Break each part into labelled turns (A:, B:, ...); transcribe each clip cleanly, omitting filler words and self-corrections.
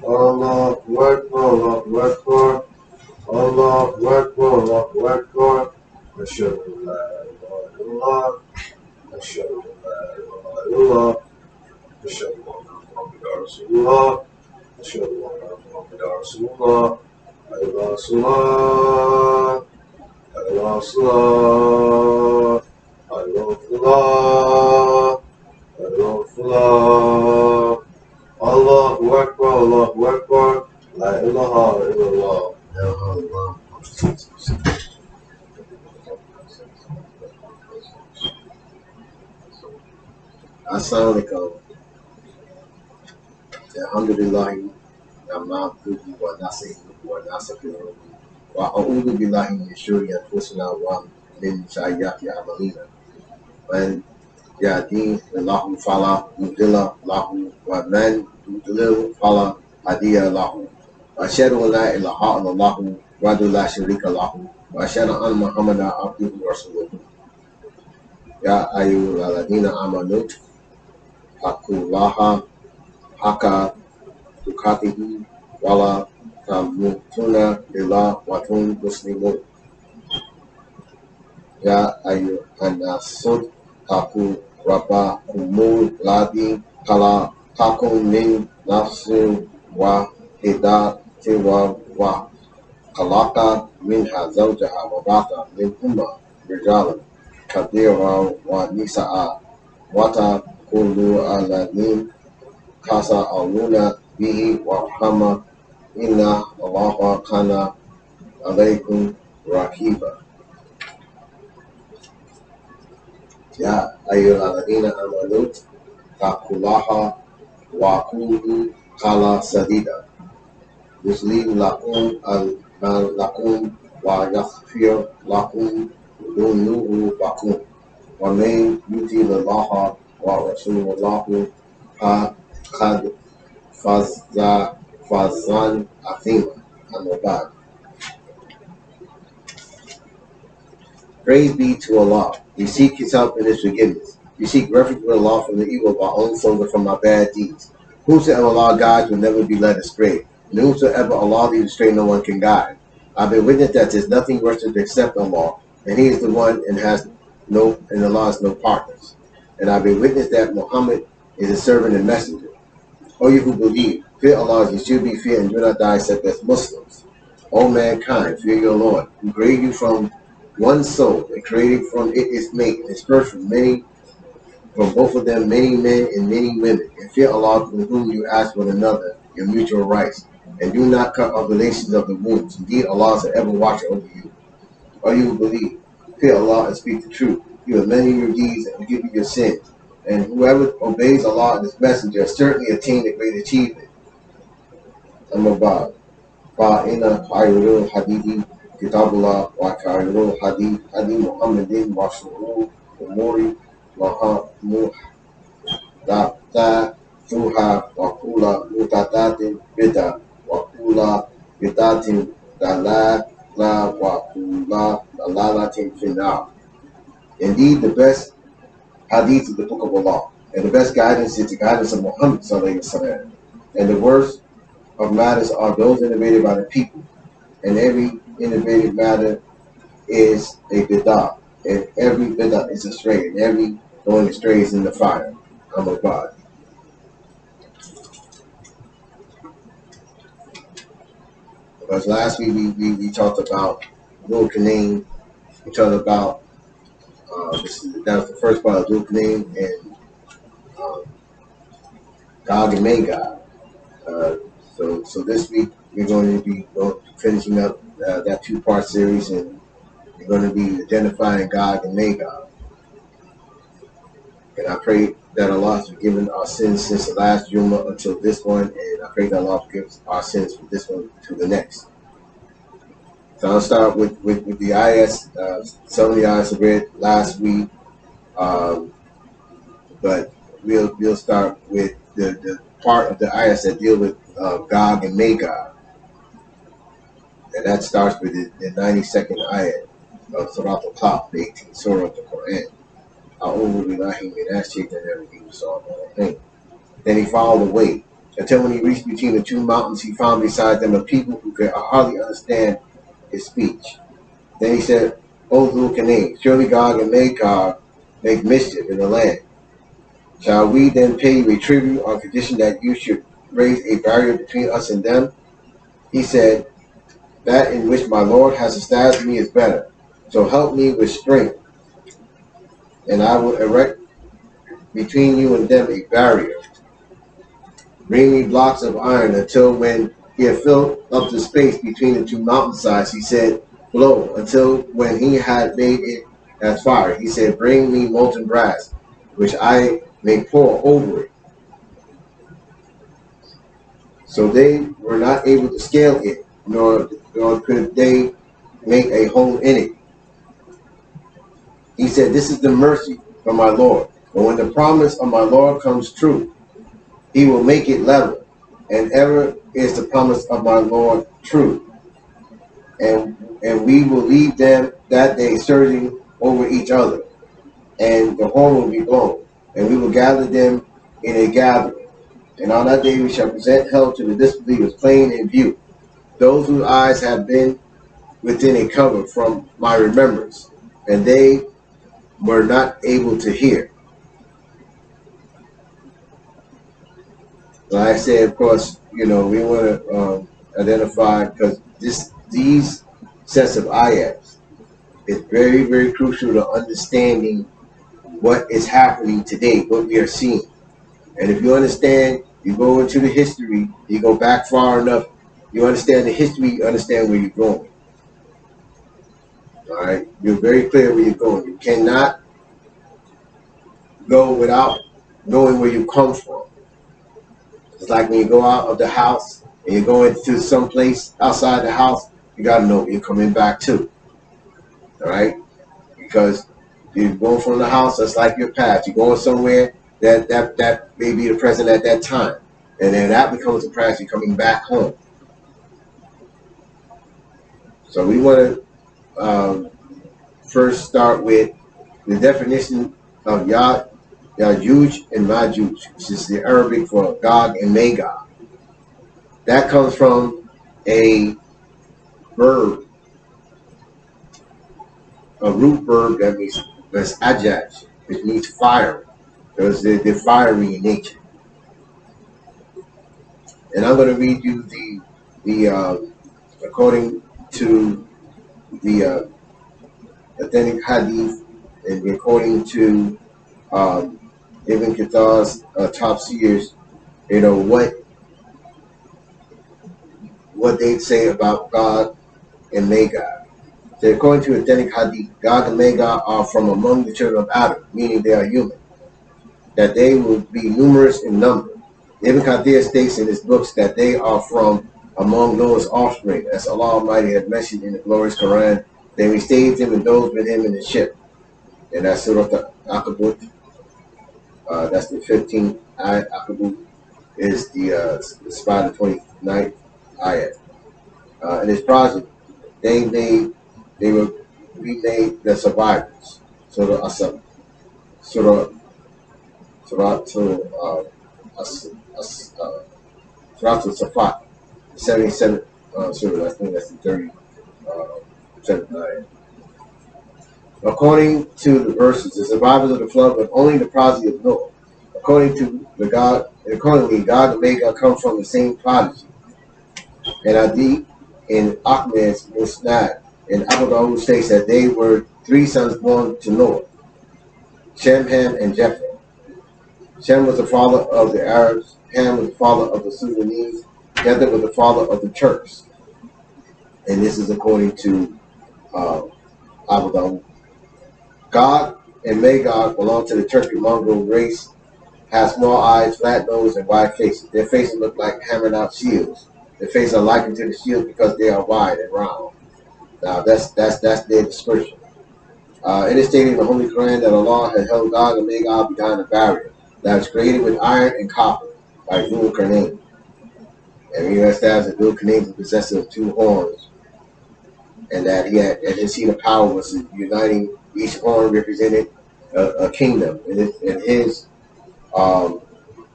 A: Allahu Akbar, Allahu Akbar, Allahu Akbar, Allahu Akbar. Ashhadu an la ilaha illallah, ashhadu an la ilaha illallah, ashhadu anna Muhammadan Rasulullah, ashhadu anna Muhammadan Rasulullah. Hayya salat, hayya salat, hayya salat, hayya salat. Allahu Akbar, Allahu Akbar, la ilaha illallah. La ilaha illallah. Assalamu alaikum. Alhamdulillah. Namaduhu wa nasta'inuhu wa nastaghfiruh. Wa a'udhu billahi min shururi anfusina wa min sayyiati a'malina. Man yahdihillahu fala mudilla lahu wa man yudlil fala hadiya lahu. Wa ashhadu an la ilaha illallah wahdahu la sharika lahu wa ashhadu anna Muhammadan abduhu wa rasuluh. Ya ayyuhalladhina amanu taqullaha haqqa tuqatih wala tamutunna illa wa antum muslimun. Ya ayyuhan nasu taqu rabbakumul ladzi khalaqakum min nafsin wahidatin wa khalaqa minha zawjaha wa batha minhuma rijalan kathiran wa nisaa wa taqulu alladzi tasa'aluna bihi wa rahma inna Allaha kana alaykum raqiba. Ya ayyuhalladhina amanu taqullaha wa qulu qawlan sadida yuslih lakum wa yaghfir lakum dhunubakum wa man yuti Allaha wa rasulahu faqad fazan azima. Amma ba'd. Praise be to Allah. We seek His help and His forgiveness. We seek refuge with Allah from the evil of our own souls and from our bad deeds. Whosoever Allah guides will never be led astray, and whosoever Allah leads astray, no one can guide. I bear witness that there is nothing worshipped except Allah, and He is the one and Allah has no partners. And I bear witness that Muhammad is His servant and messenger. O you who believe, fear Allah as you should be feared and do not die except as Muslims. O mankind, fear your Lord, who created you from one soul and created from it its mate and dispersed from both of them many men and many women. And fear Allah from whom you ask one another your mutual rights. And do not cut off relations of the wombs. Indeed, Allah is an ever watcher over you. O you who believe, fear Allah and speak the truth. He will mend your deeds and forgive you your sins. And whoever obeys Allah and His messenger has certainly attained a great achievement. Amma ba'd. Fa'inna khayrul hadithi kitabullah wa khayrul hadi Muhammadin wa sharrul umuri muhdathatuha wa kullu muhdathatin bid'ah wa kullu bid'atin dalalah wa kullu dalalatin finnar. Indeed, the best hadith is the book of Allah, and the best guidance is the guidance of Muhammad sallallahu alaihi wasallam. And the worst of matters are those innovated by the people, and every innovative matter is a bid'ah, and every bid'ah is astray, and every going astray is in the fire. Amma ba'd. Because last week we talked about Dhul Qarnayn. We talked about that was the first part of Dhul Qarnayn and Gog and Magog. So this week we're going to be finishing up that two-part series, and we're going to be identifying Gog and Magog. And I pray that Allah has forgiven our sins since the last Jummah until this one, and I pray that Allah forgives our sins from this one to the next. So I'll start with the ayahs. Some of the ayahs I read last week, but we'll start with the part of the ayahs that deal with Gog and Magog, and that starts with the 92nd ayah of Surah Al-Qaf, the 18th surah of the Qur'an. A'udhu billahi minash shaitanir rajim. Then he followed away, until when he reached between the two mountains, he found beside them a people who could hardly understand his speech. Then he said, O Dhul, surely Gog and Magog make mischief in the land. Shall we then pay you a tribute on condition that you should raise a barrier between us and them? He said, that in which my Lord has established me is better. So help me with strength, and I will erect between you and them a barrier. Bring me blocks of iron, until when he had filled up the space between the two mountainsides, he said, blow, until when he had made it as fire. He said, bring me molten brass, which I may pour over it. So they were not able to scale it, nor could they make a hole in it. He said, this is the mercy from my Lord. But when the promise of my Lord comes true, he will make it level. And ever is the promise of my Lord true. And we will leave them that day surging over each other, and the horn will be blown, and we will gather them in a gathering. And on that day we shall present hell to the disbelievers, plain in view, those whose eyes have been within a cover from my remembrance, and they were not able to hear. Like I said, of course, we want to identify, because these sets of ayats is very, very crucial to understanding what is happening today, what we are seeing. And if you understand, you go into the history, you go back far enough, you understand the history, you understand where you're going. All right? You're very clear where you're going. You cannot go without knowing where you come from. It's like when you go out of the house and you're going to some place outside the house, you got to know where you're coming back to. All right? Because you're going from the house, that's like your past. You're going somewhere that may be the present at that time. And then that becomes the past, you're coming back home. So we want to first start with the definition of Yajuj and Majuj, which is the Arabic for Gog and Magog. That comes from a verb, a root verb that's Yajuj, which means fire, because they're fiery in nature. And I'm going to read you the according to the authentic hadith, and according to Ibn Kathar's top seers, what they say about Gog and Magog. So according to authentic hadith, Gog and Magog are from among the children of Adam, meaning they are human, that they will be numerous in number. Ibn Kathir states in his books that they are from among Noah's offspring, as Allah Almighty had mentioned in the glorious Qur'an. Then we saved him and those with him in the ship. And that's Surah Al-Ankabut. That's the 15th ayat. Al-Ankabut is the spot, the 29th ayat. And his project, we made the survivors. Surah Asab. Surah Safat, 77 surah. I think that's the 37th ayat. According to the verses, the survivors of the flood were only the progeny of Noah. Accordingly, Gog and Magog come from the same progeny. And Adi in Ahmed's Musnad and Abu Dawud states that they were three sons born to Noah: Shem, Ham, and Japheth. Shem was the father of the Arabs, Ham was the father of the Sudanese, Japheth was the father of the Turks. And this is according to Abu Dawud. Gog and Magog belong to the Turkic-Mongol race, have small eyes, flat nose, and wide faces. Their faces look like hammered out shields. Their faces are likened to the shields because they are wide and round. Now that's their description. It is stated in the Holy Quran that Allah had held Gog and Magog behind a barrier that was created with iron and copper by Dhul Qarnayn. And we established that Dhul Qarnayn was the possessor of two horns, and that his seat of power was uniting. Each horn represented a kingdom, and his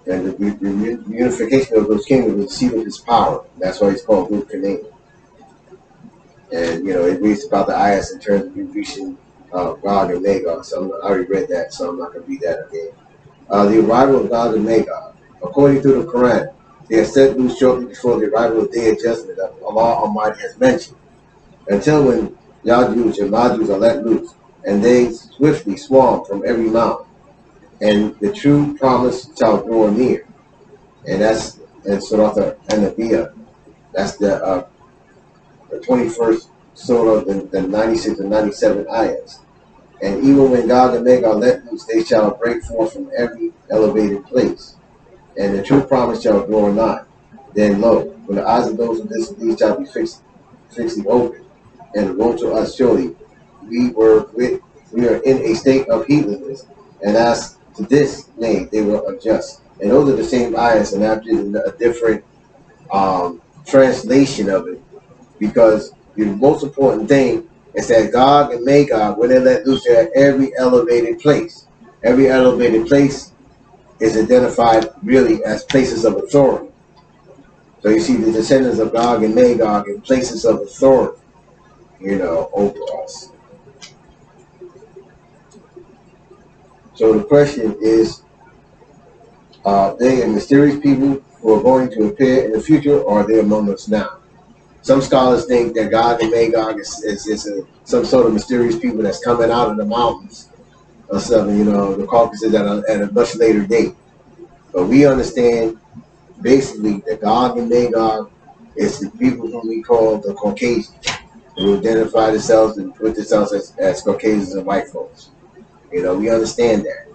A: And the unification of those kingdoms was the seat of his power. That's why he's called Qarnayn. And it reads about the ayahs in terms of reaching Gog and Magog. So I already read that, so I'm not going to read that again. The arrival of Gog and Magog. According to the Qur'an, they are set loose shortly before the arrival of the Day of Judgment that Allah Almighty has mentioned. Until when Yajuj and Majuj are let loose, and they swiftly swarm from every mountain, and the true promise shall draw near. And that's in Surah An-Nabiyah. That's the 21st Surah, the 96 and 97 ayahs. And even when Gog and Magog let loose, they shall break forth from every elevated place, and the true promise shall draw nigh. Then lo, when the eyes of those who disbelieve shall be fixedly open, and woe to us surely, we are in a state of heedlessness, and as to this, nay, they will adjust. And those are the same ayahs, and after a different translation of it, because the most important thing is that Gog and Magog, when they let loose, they're at every elevated place. Every elevated place is identified really as places of authority. So you see the descendants of Gog and Magog in places of authority, over us. So the question is, are they a mysterious people who are going to appear in the future, or are they among us now? Some scholars think that Gog and Magog is some sort of mysterious people that's coming out of the mountains or something, the Caucasus at a much later date. But we understand basically that Gog and Magog is the people whom we call the Caucasians, who identify themselves and put themselves as Caucasians and white folks. We understand that.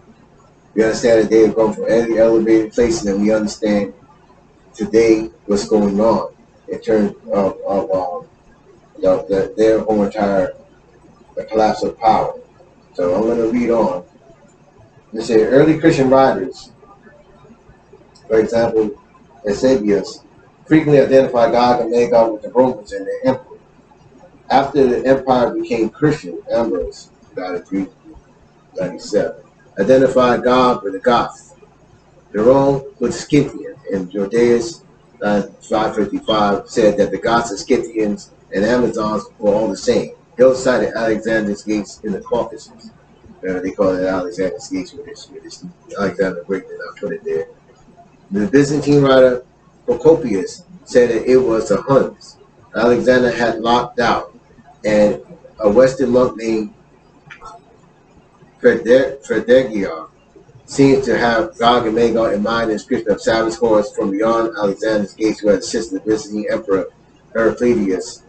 A: We understand that they have gone from every elevated place, and we understand today what's going on in terms of their whole entire collapse of power. So I'm going to read on. They say early Christian writers, for example, Eusebius, frequently identified Gog and Magog with the Romans and their emperor. After the empire became Christian, Ambrose, died in 397, identified Gog with the Goths. Jerome with Scythians, and Jordaeus, 555, said that the Goths and Scythians and Amazons were all the same. Hill cited Alexander's gates in the Caucasus. They call it Alexander's gates with this Alexander the Great, and I put it there. The Byzantine writer Procopius said that it was the Huns Alexander had locked out, and a Western monk named Fredegiar seems to have Gog and Magog in mind, the inscription of savage hordes from beyond Alexander's gates who had assisted the Byzantine Emperor Heraclius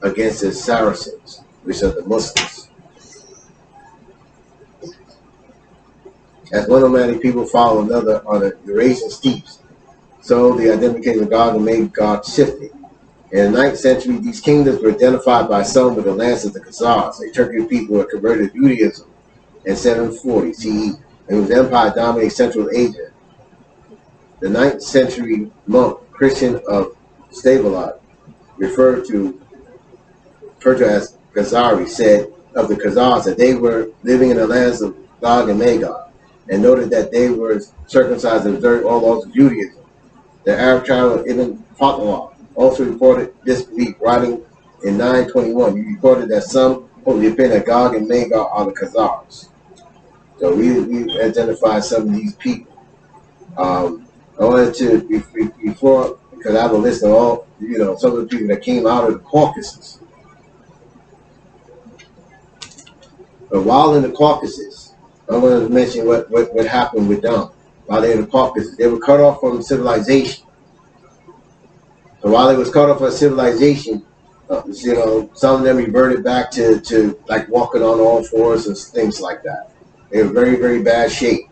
A: against the Saracens, which are the Muslims. As one nomadic people follow another on the Eurasian steppes, so the identification of Gog and Magog shifted. In the 9th century, these kingdoms were identified by some with the lands of the Khazars, a Turkic people who had converted to Judaism in 740 CE, and whose empire dominated Central Asia. The 9th century monk Christian of Stavelot, referred to as Khazari, said of the Khazars that they were living in the lands of Gog and Magog, and noted that they were circumcised and observed all laws of Judaism. The Arab traveler Ibn Fatwa also reported this belief, writing in 921. He reported that some holy opinion that Gog and Magog are the Khazars. So we identified some of these people. I wanted to, before, because I have a list of all, some of the people that came out of the Caucasus. But while in the Caucasus, I want to mention what happened with them. While they're in the Caucasus, they were cut off from civilization. So while they was cut off from civilization, some of them reverted back to like walking on all fours and things like that. They were very, very bad shape.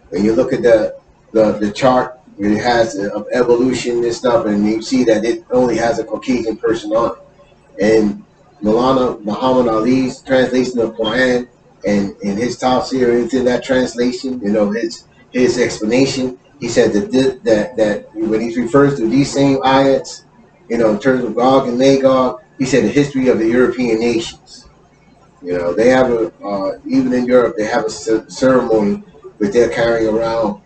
A: When you look at the chart, it has of evolution and stuff, and you see that it only has a Caucasian person on it. And Maulana Muhammad Ali's translation of Qur'an, and in his tafsir into that translation, his explanation, he said that when he refers to these same ayats, in terms of Gog and Magog, he said the history of the European nations. They have even in Europe, they have a ceremony which they're carrying around,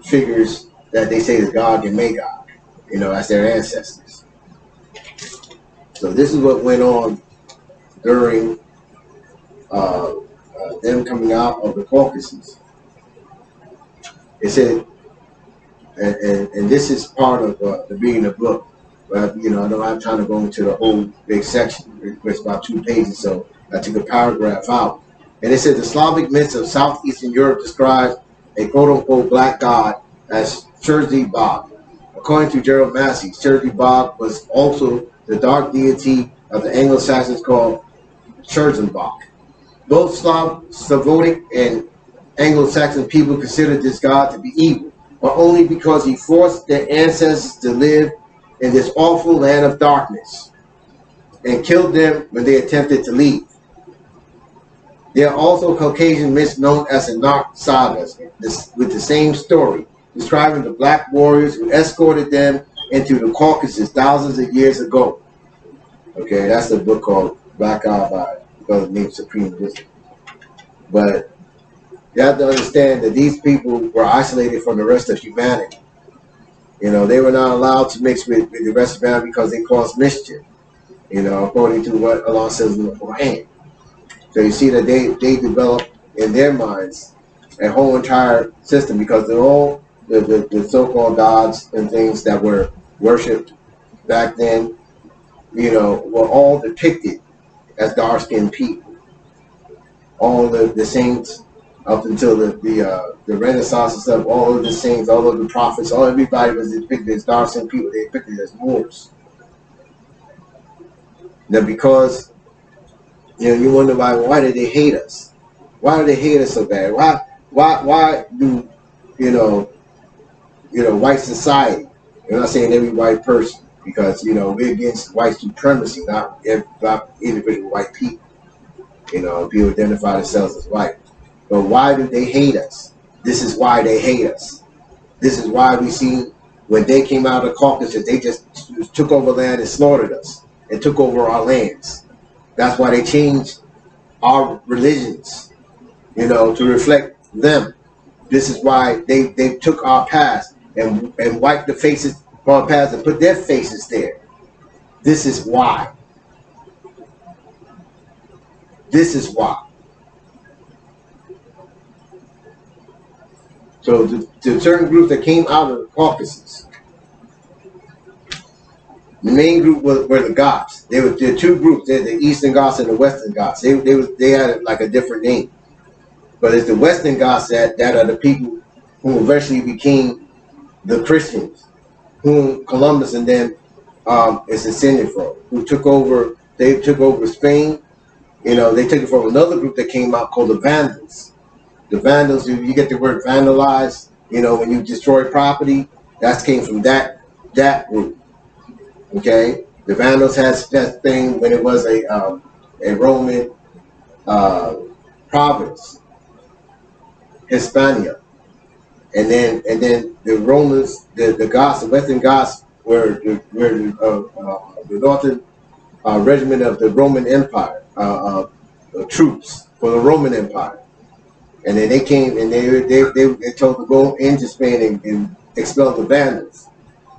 A: figures that they say is Gog and Magog, as their ancestors. So this is what went on during them coming out of the Caucasus. It said, and this is part of the being a book. But I don't have time to go into the whole big section. It's about 2 pages, so I took a paragraph out. And it said the Slavic myths of southeastern Europe describe a quote-unquote black god as Cherzy Bog. According to Gerald Massey, Cherzy Bog was also the dark deity of the Anglo-Saxons called Cherzembach. Both Slavonic and Anglo-Saxon people considered this god to be evil, but only because he forced their ancestors to live in this awful land of darkness and killed them when they attempted to leave. There are also Caucasian myths known as the Nark sagas with the same story, describing the black warriors who escorted them into the Caucasus thousands of years ago. Okay, that's a book called Black God by the name Supreme Wisdom. But you have to understand that these people were isolated from the rest of humanity. They were not allowed to mix with the rest of humanity because they caused mischief, according to what Allah says in the Qur'an. So you see that they developed in their minds a whole entire system because they're all the so-called gods and things that were worshipped back then, were all depicted as dark-skinned people. All the saints up until the Renaissance and stuff, all of the saints, all of the prophets, everybody was depicted as dark-skinned people. They depicted as Moors. Now, because you wonder why did they hate us? Why do they hate us so bad? Why do white society? I'm not saying every white person, because we're against white supremacy, not individual white people. People identify themselves as white. But why do they hate us? This is why they hate us. This is why we see when they came out of the Caucasus, they just took over land and slaughtered us and took over our lands. That's why they changed our religions, to reflect them. This is why they took our past and wiped the faces from our past and put their faces there. This is why. This is why. So the certain groups that came out of the Caucasus, the main group were the Goths. There were 2 groups. They're the Eastern Goths and the Western Goths. They had like a different name. But it's the Western Goths that are the people who eventually became the Christians, whom Columbus and them is descended from, who took over. They took over Spain. They took it from another group that came out called the Vandals. The Vandals, you get the word vandalize, when you destroy property, that came from that group. Okay? The Vandals had that thing when it was a Roman province, Hispania. And then the Romans, the Goths, the Western Goths were the northern regiment of the Roman Empire, troops for the Roman Empire. And then they came and they told to go into Spain and expel the Vandals.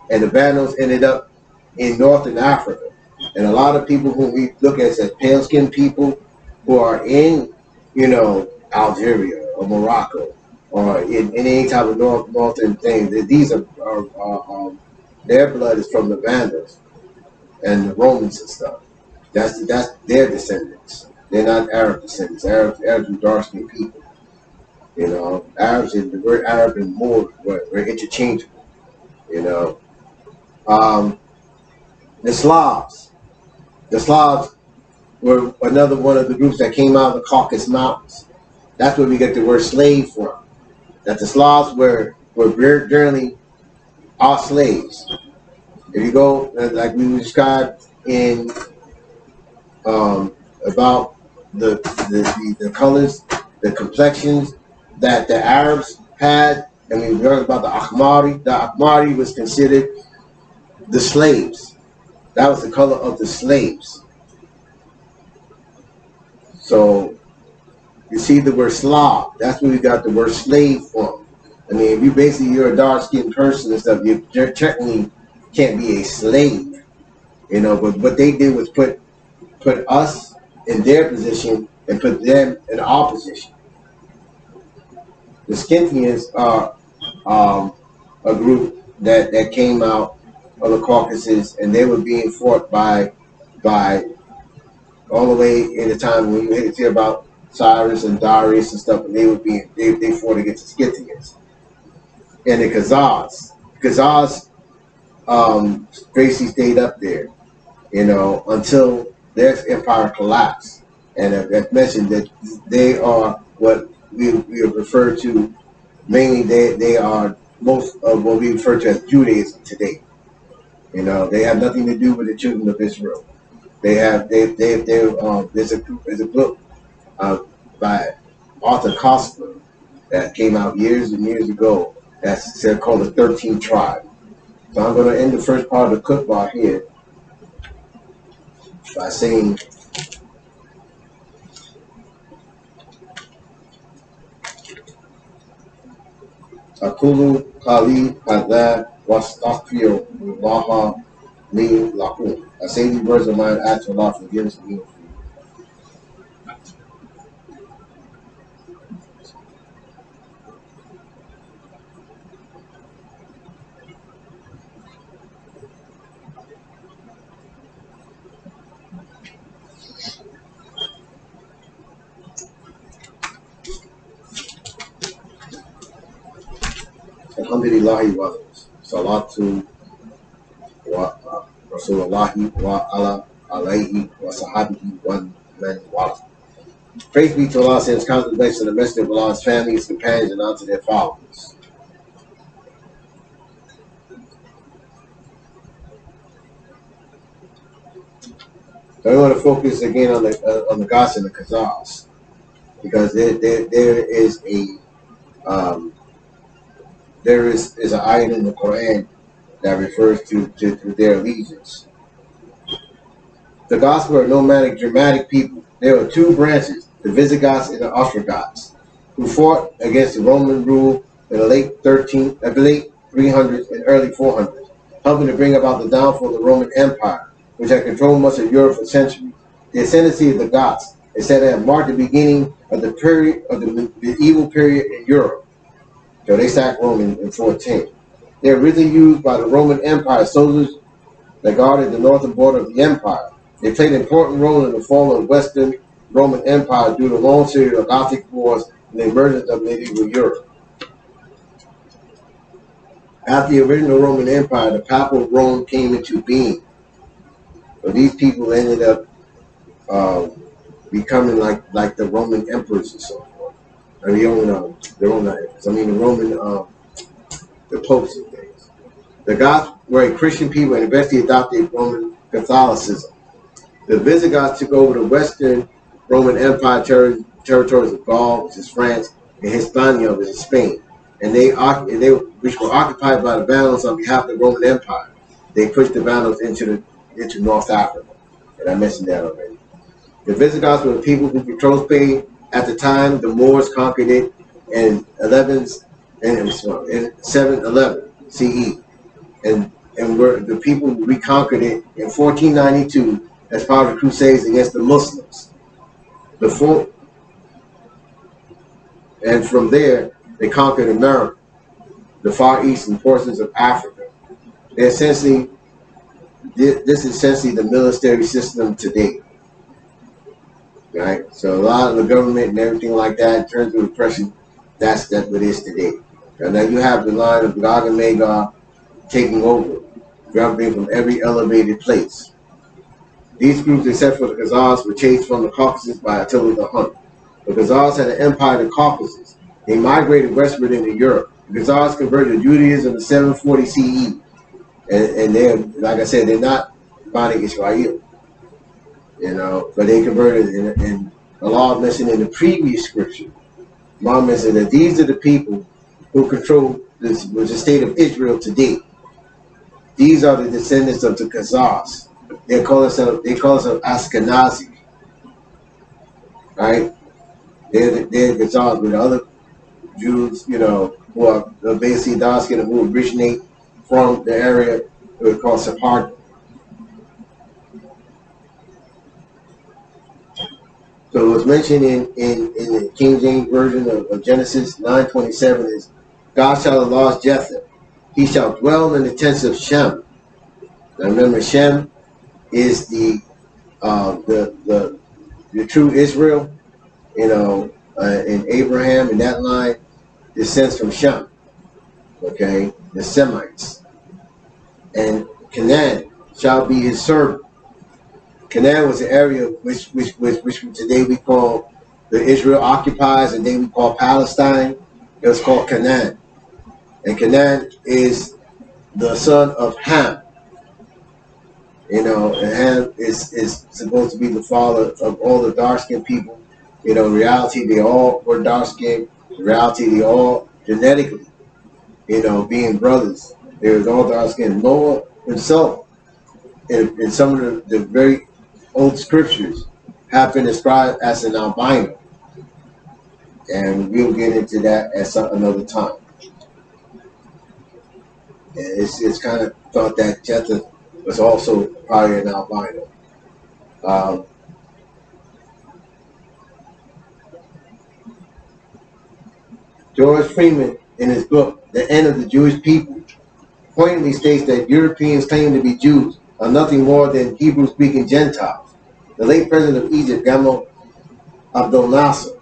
A: And the Vandals ended up in northern Africa. And a lot of people who we look at as pale-skinned people who are in, Algeria or Morocco or in any type of northern thing, these are their blood is from the Vandals and the Romans and stuff. That's their descendants. They're not Arab descendants. Arabs are dark-skinned people. Arabs and the word Arab and Moor were interchangeable. The Slavs were another one of the groups that came out of the Caucasus Mountains. That's where we get the word slave from. That the Slavs were generally our slaves. If you go, like we described in about the colors, the complexions that the Arabs had, and we learned about the Ahmari. The Ahmari was considered the slaves. That was the color of the slaves. So you see the word Slav. That's where we got the word slave from. I mean, if you basically you're a dark-skinned person and stuff, you technically can't be a slave, you know. But what they did was put us in their position and put them in our position. The Scythians are a group that came out of the Caucasus, and they were being fought by all the way in the time when you hear about Cyrus and Darius and stuff, and they fought against the Scythians and the Khazars. Khazars basically stayed up there, you know, until their empire collapsed. And I've mentioned that they are what we refer to, mainly they are most of what we refer to as Judaism today. You know, they have nothing to do with the children of Israel. There's a book by Arthur Koestler that came out years and years ago that's called the 13th Tribe. So I'm going to end the first part of the Khutbah here by saying, Akulu Kali Hadad Wastafio Waha Li Lakum. I say these words of mine, ask Allah forgiveness of me. Alhamdulillahi wa salatu wa Rasulullahi wa ala alayhi wa sahabihi wa man wala. Praise be to Allah, and His constant blessings on the Messenger of Allah, His family, His companions, and unto their followers. So I want to focus again on the Ghats and the Khazars, because there is an ayat in the Qur'an that refers to their allegiance. The Ghats were nomadic, dramatic people. There were two branches, the Visigoths and the Ostrogoths, who fought against the Roman rule in the late 300s and early 400s, helping to bring about the downfall of the Roman Empire, which had controlled much of Europe for centuries. The ascendancy of the Goths is said to have marked the beginning of the period of the medieval period in Europe. So they sacked Rome in 410. They were originally used by the Roman Empire soldiers that guarded the northern border of the empire. They played an important role in the fall of the Western Roman Empire due to a long series of Gothic wars and the emergence of medieval Europe. After the original Roman Empire, the Papal Rome came into being. So these people ended up becoming like the Roman emperors and so forth. Or the Roman the popes and things. The Goths were a Christian people and eventually adopted Roman Catholicism. The Visigoths took over the Western Roman Empire territories of Gaul, which is France, and Hispania, which is Spain, and which were occupied by the Vandals on behalf of the Roman Empire. They pushed the Vandals into North Africa, and I mentioned that already. The Visigoths were the people who controlled Spain at the time. The Moors conquered it in 711 CE, and were the people who reconquered it in 1492 as part of the Crusades against the Muslims. And from there, they conquered America, the Far East, and portions of Africa. This is essentially the military system today. Right? So a lot of the government and everything like that, in terms of oppression, that's what it is today. And now you have the line of Gog and Magog taking over, jumping from every elevated place. These groups, except for the Khazars, were chased from the Caucasus by Attila the Hun. The Khazars had an empire in the Caucasus. They migrated westward into Europe. The Khazars converted to Judaism in 740 CE. And they're, like I said, they're not Bani Israel. You know, but they converted, and Allah mentioned in the previous scripture, Mom mentioned that these are the people who control the state of Israel today. These are the descendants of the Khazars. They call themselves Ashkenazi, right? They're the Khazars, but the other Jews, who are basically dark skinned, who originate from the area we call Sephardi. So what's mentioned in the King James Version of Genesis 9:27 is, God shall enlarge Japheth. He shall dwell in the tents of Shem. Now remember, Shem is the true Israel, and Abraham in that line descends from Shem, okay, the Semites. And Canaan shall be his servant. Canaan was an area which today we call the Israel occupies, and then we call Palestine. It was called Canaan. And Canaan is the son of Ham. And Ham is supposed to be the father of all the dark-skinned people. In reality, they all were dark-skinned. In reality, they all genetically, being brothers. They was all dark-skinned. Noah himself, in some of the very old scriptures, have been described as an albino. And we'll get into that at another time. And it's kind of thought that Japheth was also probably an albino. George Freeman, in his book, The End of the Jewish People, pointedly states that Europeans claiming to be Jews are nothing more than Hebrew-speaking Gentiles. The late president of Egypt, Gamal Abdel Nasser,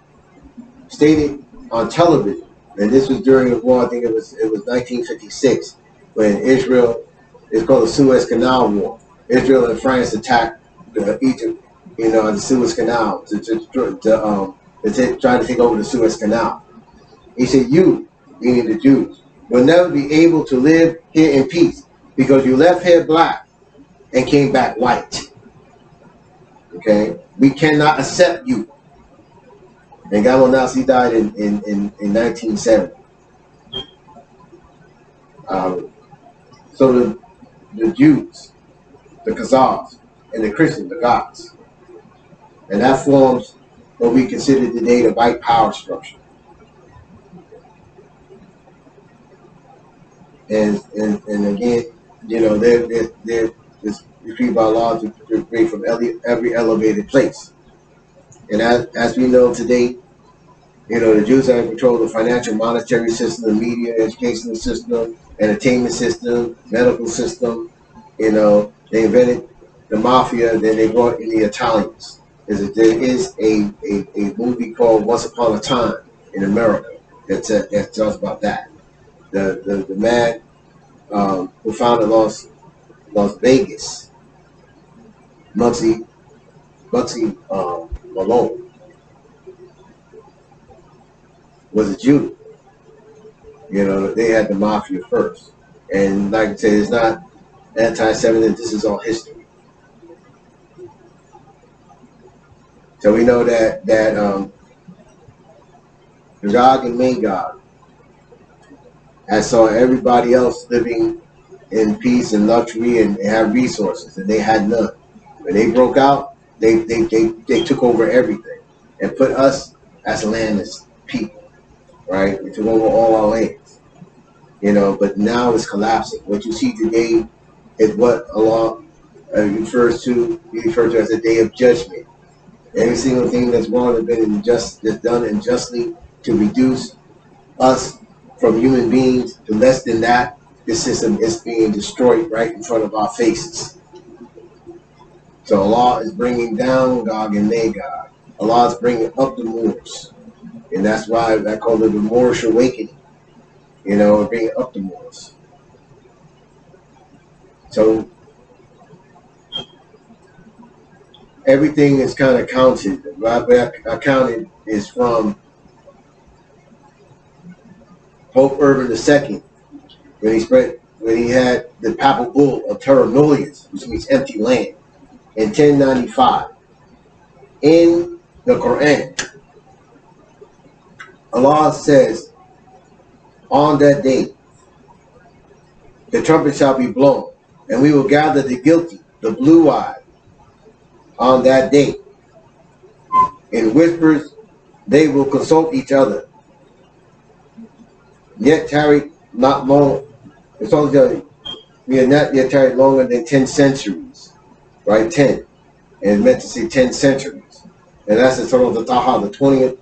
A: stated on television, and this was during the war, I think it was 1956, when Israel, it's called the Suez Canal War. Israel and France attacked Egypt, the Suez Canal to try to take over the Suez Canal. He said, you, meaning the Jews, will never be able to live here in peace because you left here black and came back white. Okay? We cannot accept you. And Gamal Nasser died in 1970. So the Jews, the Khazars, and the Christians, the Goths. And that forms what we consider today the white power structure. And again, there's decree by law to bring from every elevated place. And as we know today, the Jews have control of the financial, monetary system, the media, educational system, entertainment system, medical system. They invented the mafia, then they brought in the Italians. There is a movie called Once Upon a Time in America that talks about that. The man who founded Las Vegas, Muggsy Malone, was a Jew. They had the mafia first. And like I said, it's not anti-Semitism, this is all history. So we know that Gog and Magog has saw everybody else living in peace and luxury and have resources, and they had none. When they broke out, they took over everything and put us as landless people. Right? They took over all our lands. But now it's collapsing. What you see today is what Allah refers to as a day of judgment. Every single thing that's wrong has been that's done unjustly to reduce us from human beings to less than that. This system is being destroyed right in front of our faces. So Allah is bringing down Gog and Magog. Allah is bringing up the Moors. And that's why I call it the Muurish Awakening. Bringing up the Moors. So everything is kind of counted. What I counted is from Pope Urban II, when he had the papal bull of terra nullius, which means empty land, in 1095. In the Qur'an, Allah says, on that day, the trumpet shall be blown, and we will gather the guilty, the blue-eyed, on that day. In whispers, they will consult each other. Yet tarried not long. It's only we are not yet tarried longer than 10 centuries, right? 10, and it's meant to say 10 centuries, and that's the total of the Taha, the 20th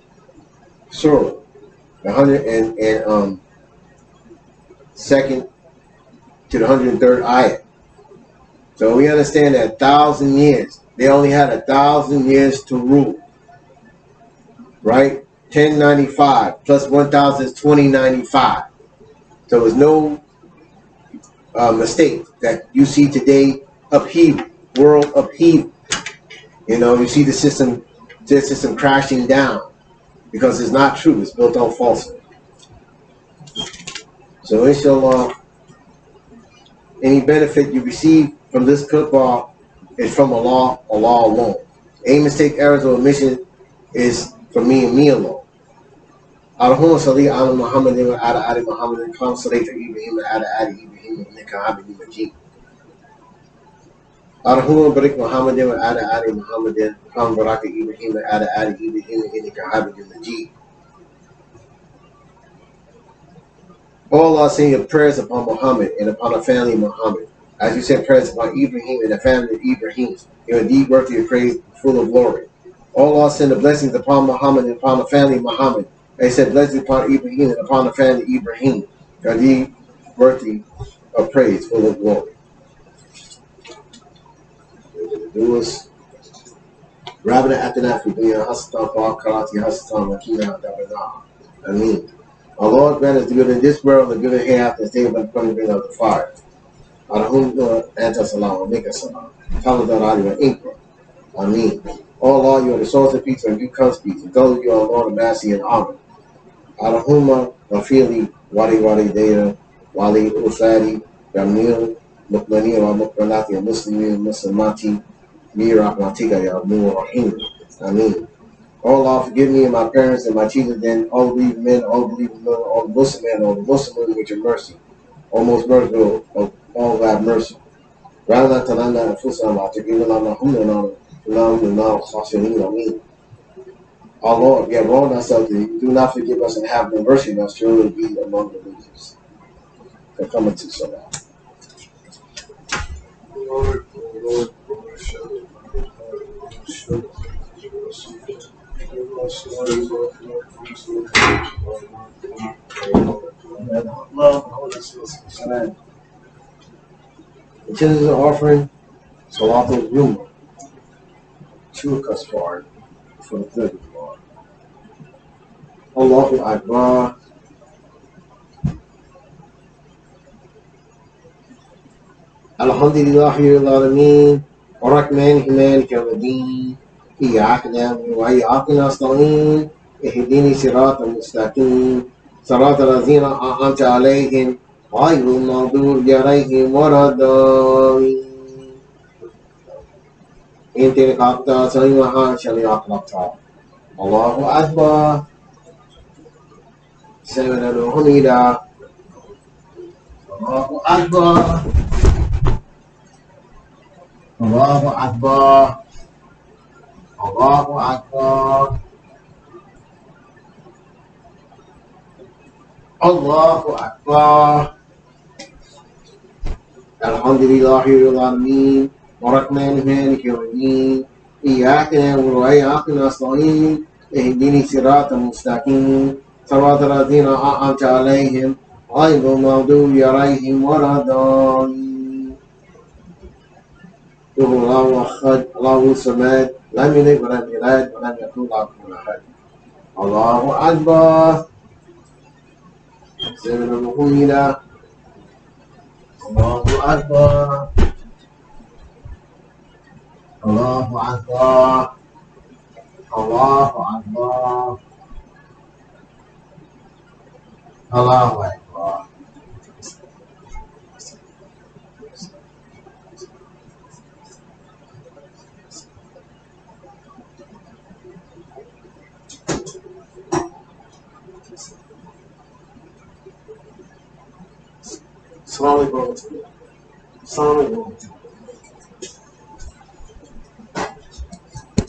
A: surah, the 102nd to the 103rd ayat. So we understand that 1,000 years. They only had 1,000 years to rule, right? 1095 plus 1,000 is 2095. So there's no mistake that you see today upheaval, world upheaval. You know, you see the system crashing down because it's not true. It's built on falsehood. So inshallah, any benefit you receive from this Khutbah is from Allah alone. Any mistake, errors, or omission is from me and me alone. Allahumma salli ala Muhammadin wa ala ali Muhammadin kama sallaita Ibrahim wa ala ali Ibrahim innaka Hamidum Majid. Allahumma barik Muhammadin wa ala ali Muhammadin kama barakta Ibrahim wa ala ali Ibrahim innaka Hamidum Majid. All Allah send your prayers upon Muhammad and upon the family of Muhammad, as you sent prayers upon Ibrahim and the family of Ibrahim. You are indeed worthy of praise, full of glory. All Allah send the blessings upon Muhammad and upon the family of Muhammad. They said blessings upon Ibrahim and upon the family of Ibrahim. You are indeed worthy of praise, full of glory. Do us Rabbi Atanaf Dunya Hasatan Ba Karati Hasatan Makina Dabana. I mean, our Lord grant us the good in this world and the good in hereafter and save us from the punishment of the fire. Allahumma anta salam, make us salam. Taladan Ali wa Inkra. Ameen. Oh Allah, you are the source of peace and you comes peace. And those of you are Lord of mercy and honor. Allahumma wafili wali wali data wali usari jamil mukmani wa mukmanati muslimin muslimati bi rahmatika ya Nur Rahim. Ameen. Oh Allah, forgive me and my parents and my children, and all believing men, all believing women, all the Muslim men, all the Muslim women with your mercy. O most merciful of all thy mercy. Rather than Talanda and Fusama to give Allah our Lord, we have wronged ourselves to you. Do not forgive us and have no mercy on us, surely be among the believers. They're coming to Salah. Lord, the children are offering Salatul Yuma to a custard for the good of the Lord. Allahu Akbar. Alhamdulillahi Rabbil Alameen. Ar-Rahman Maliki Yawmiddin. إياك نعبد وإياك نستعين اهدنا الصراط المستقيم صراط الذين أنعمت عليهم غير المغضوب عليهم ولا الضالين إن تلك أقطع سميعها شريعة أقطع الله أكبر سمعنا الحميدة الله أكبر الله أكبر Allahu Akbar. Allahu Akbar. Alhamdulillahi Rabbil Alameen. Ar-Rahman Maliki Yawmiddin. Iyyaka na'budu wa iyyaka nasta'in. Ihdina as-sirata al-mustaqim. Siratal ladzina an'amta 'alaihim ghayril maghdubi 'alaihim waladdallin. Allahu Ahad, Allahu Samad. لم يلد ولم يولد ولم يكن له كفوا أحد. الله أكبر. سمعنا الحميدة. الله أكبر. الله أكبر. الله أكبر. الله أكبر. Salaamu alaykum.